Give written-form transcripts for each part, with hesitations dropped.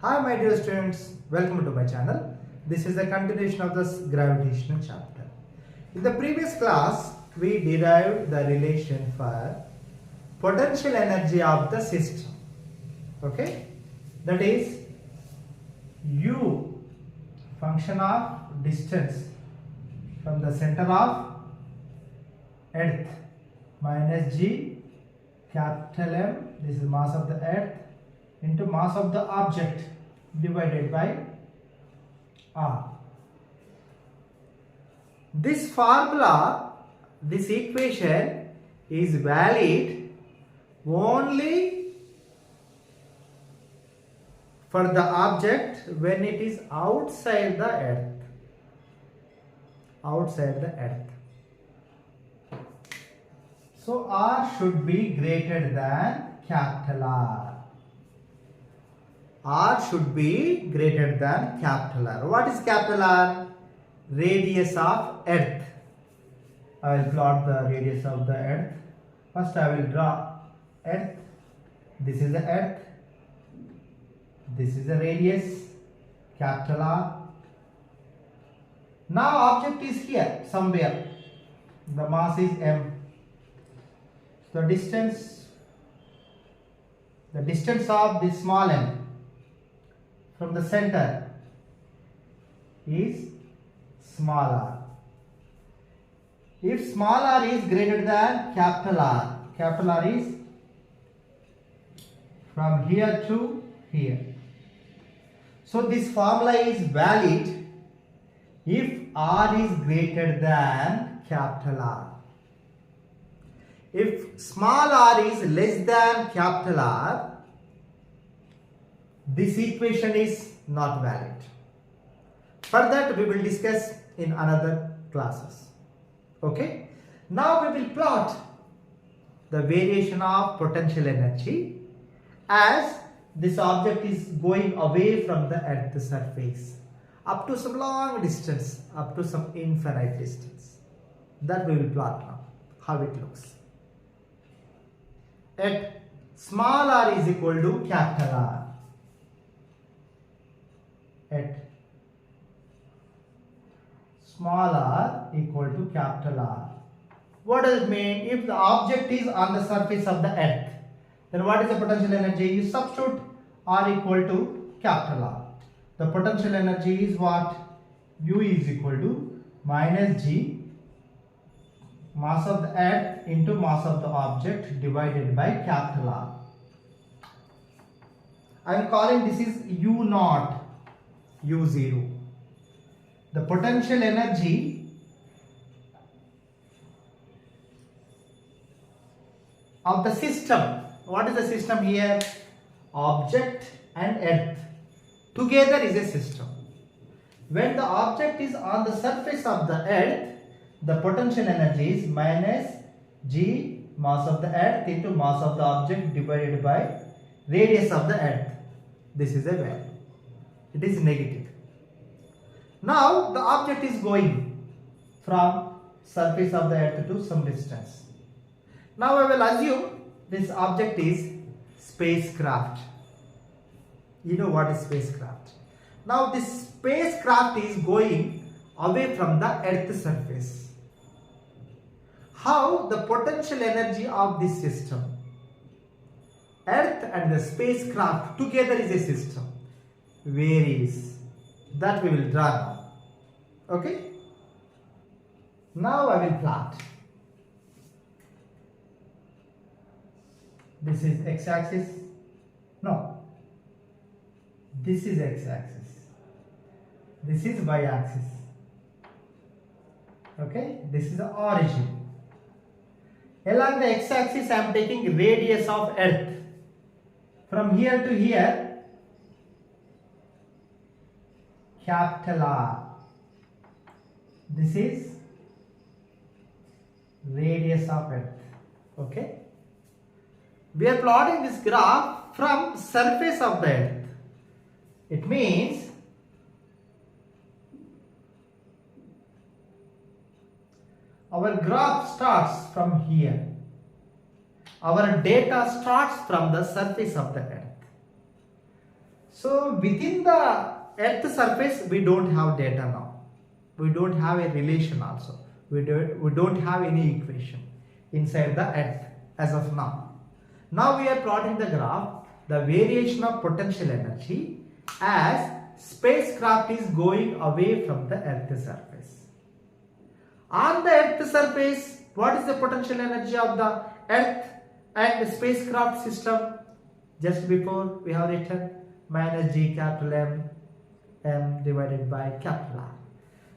Hi my dear students, welcome to my channel. This is a continuation of this gravitational chapter. In the previous class, we derived the relation for potential energy of the system. Okay, that is U function of distance from the center of earth minus G capital M, this is mass of the earth, into mass of the object divided by R. This formula, this equation is valid only for the object when it is outside the earth. Outside the earth. So R should be greater than capital R. R should be greater than capital R. What is capital R? Radius of earth. I will plot the radius of the earth. First I will draw earth. This is the earth. This is the radius, capital R. Now object is here somewhere. The mass is M. The distance of this small m from the center is small r. If small r is greater than capital R is from here to here. So this formula is valid if R is greater than capital R. If small r is less than capital R, this equation is not valid. For that we will discuss in another classes. Okay. Now we will plot the variation of potential energy as this object is going away from the earth's surface up to some long distance, up to some infinite distance. That we will plot now, how it looks. At small r is equal to capital R. At small r equal to capital R. What does it mean? If the object is on the surface of the earth, then what is the potential energy? You substitute R equal to capital R. The potential energy is what? U is equal to minus G mass of the earth into mass of the object divided by capital R. I am calling this is U0, U0. The potential energy of the system. What is the system here? Object and earth together is a system. When the object is on the surface of the earth, the potential energy is minus G mass of the earth into mass of the object divided by radius of the earth. This is a value. It is negative. Now the object is going from surface of the earth to some distance. Now I will assume this object is spacecraft. You know what is spacecraft. Now this spacecraft is going away from the earth's surface. How the potential energy of this system, earth and the spacecraft together is a system, varies. That we will draw now. Okay. Now I will plot. This is x-axis. No. This is x-axis. This is y-axis. Okay. This is the origin. Along the x-axis I am taking radius of earth. From here to here, capital R. This is radius of earth. Okay. We are plotting this graph from surface of the earth. It means our graph starts from here. Our data starts from the surface of the earth. So within the earth surface we don't have data now. We don't have a relation also. We don't have any equation inside the earth as of now. Now we are plotting the graph, the variation of potential energy as spacecraft is going away from the earth surface. On the earth surface, what is the potential energy of the earth and spacecraft system? Just before we have written minus G capital M divided by capital R.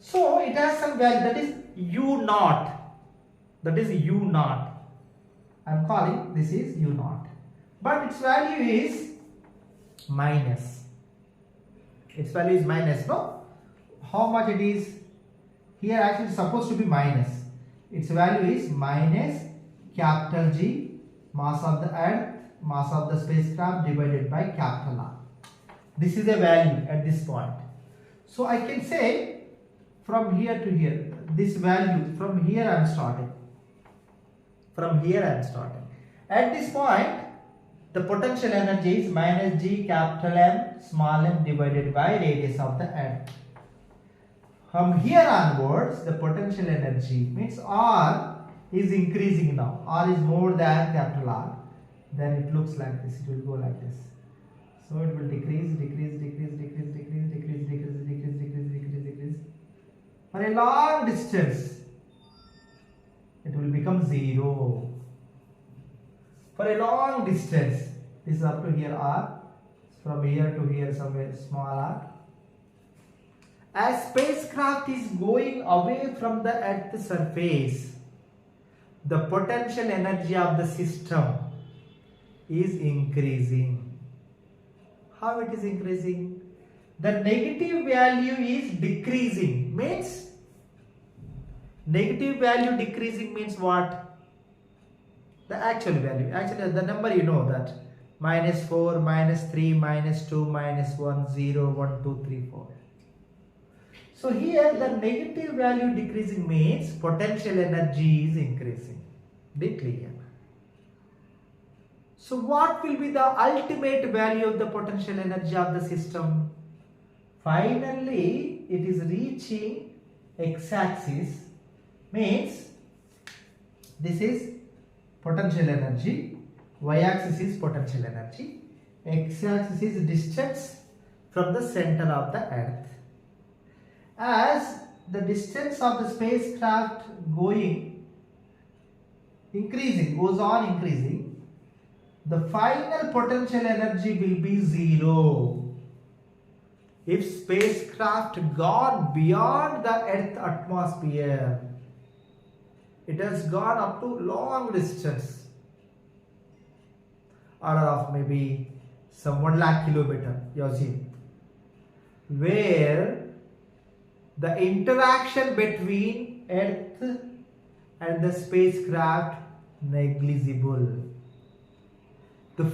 So it has some value, that is U naught. That is U naught. I am calling this is U naught. But its value is minus. Its value is minus, no? How much it is? Here actually it's supposed to be minus. Its value is minus capital G, mass of the earth, mass of the spacecraft divided by capital R. This is a value at this point. So I can say from here to here, this value, from here I am starting. From here I am starting. At this point, the potential energy is minus G capital M small m divided by radius of the earth. From here onwards, the potential energy means R is increasing now. R is more than capital R. Then it looks like this. It will go like this. So it will decrease. For a long distance, it will become 0. For a long distance, this is up to here R. From here to here somewhere small r. As spacecraft is going away from the earth surface, the potential energy of the system is increasing. How it is increasing? The negative value is decreasing. Means negative value decreasing means what? The actual value. Actually the number you know that. Minus 4, minus 3, minus 2, minus 1, 0, 1, 2, 3, 4. So here the negative value decreasing means potential energy is increasing. Be clear. So what will be the ultimate value of the potential energy of the system? Finally, it is reaching x-axis, means this is potential energy, y-axis is potential energy, x-axis is distance from the center of the earth. As the distance of the spacecraft goes on increasing, the final potential energy will be 0. If spacecraft gone beyond the earth atmosphere, it has gone up to long distance, order of maybe some 1 lakh kilometer, you assume, where the interaction between earth and the spacecraft negligible.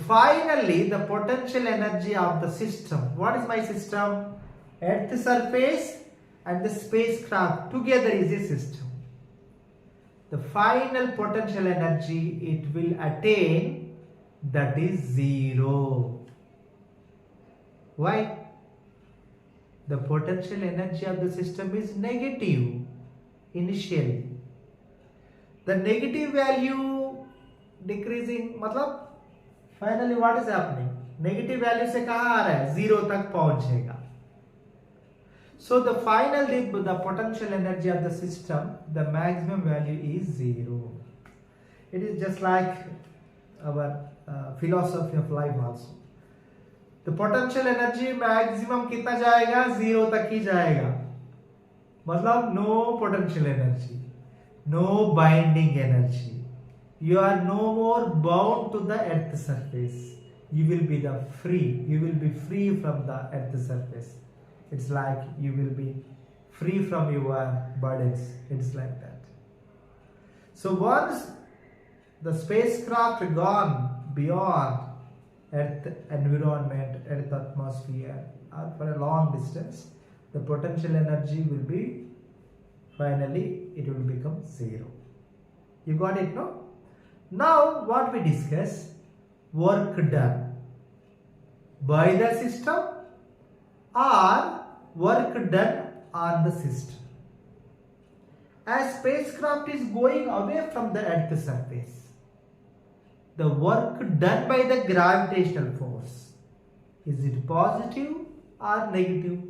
Finally, the potential energy of the system. What is my system? Earth surface and the spacecraft together is a system. The final potential energy it will attain, that is 0. Why? The potential energy of the system is negative initially. The negative value decreasing, मतलब finally what is happening? Negative value से कहाँ आ रहा है? 0 तक पहुंचेगा. So the final the potential energy of the system, the maximum value is 0. It is just like our philosophy of life also. The potential energy maximum कितना जाएगा? 0 तक ही जाएगा. मतलब no potential energy, no binding energy. You are no more bound to the earth surface. You will be free. You will be free from the earth surface. It's like you will be free from your burdens. It's like that. So once the spacecraft gone beyond earth environment, earth atmosphere, or for a long distance, the potential energy will be, finally it will become 0. You got it, no? Now what we discuss? Work done by the system or work done on the system. As spacecraft is going away from the Earth's surface, the work done by the gravitational force, is it positive or negative?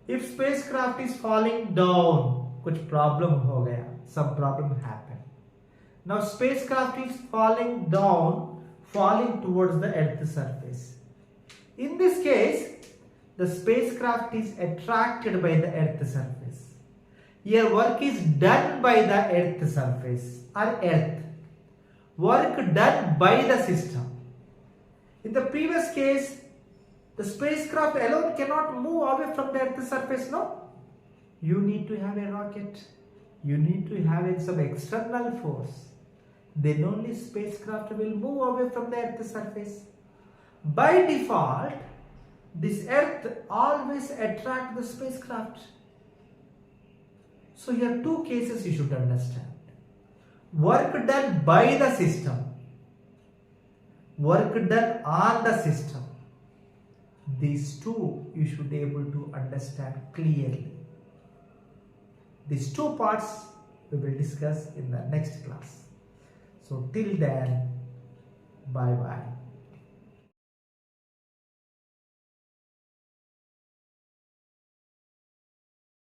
If spacecraft is falling down, कुछ problem हो गया, some problem happened. Now spacecraft is falling down, falling towards the Earth's surface. In this case, the spacecraft is attracted by the Earth's surface. Here work is done by the Earth's surface or Earth. Work done by the system. In the previous case, the spacecraft alone cannot move away from the Earth's surface, no? You need to have a rocket. You need to have some external force. Then only spacecraft will move away from the Earth's surface. By default, this Earth always attracts the spacecraft. So here two cases you should understand. Work done by the system. Work done on the system. These two you should be able to understand clearly. These two parts we will discuss in the next class. So till then, bye bye.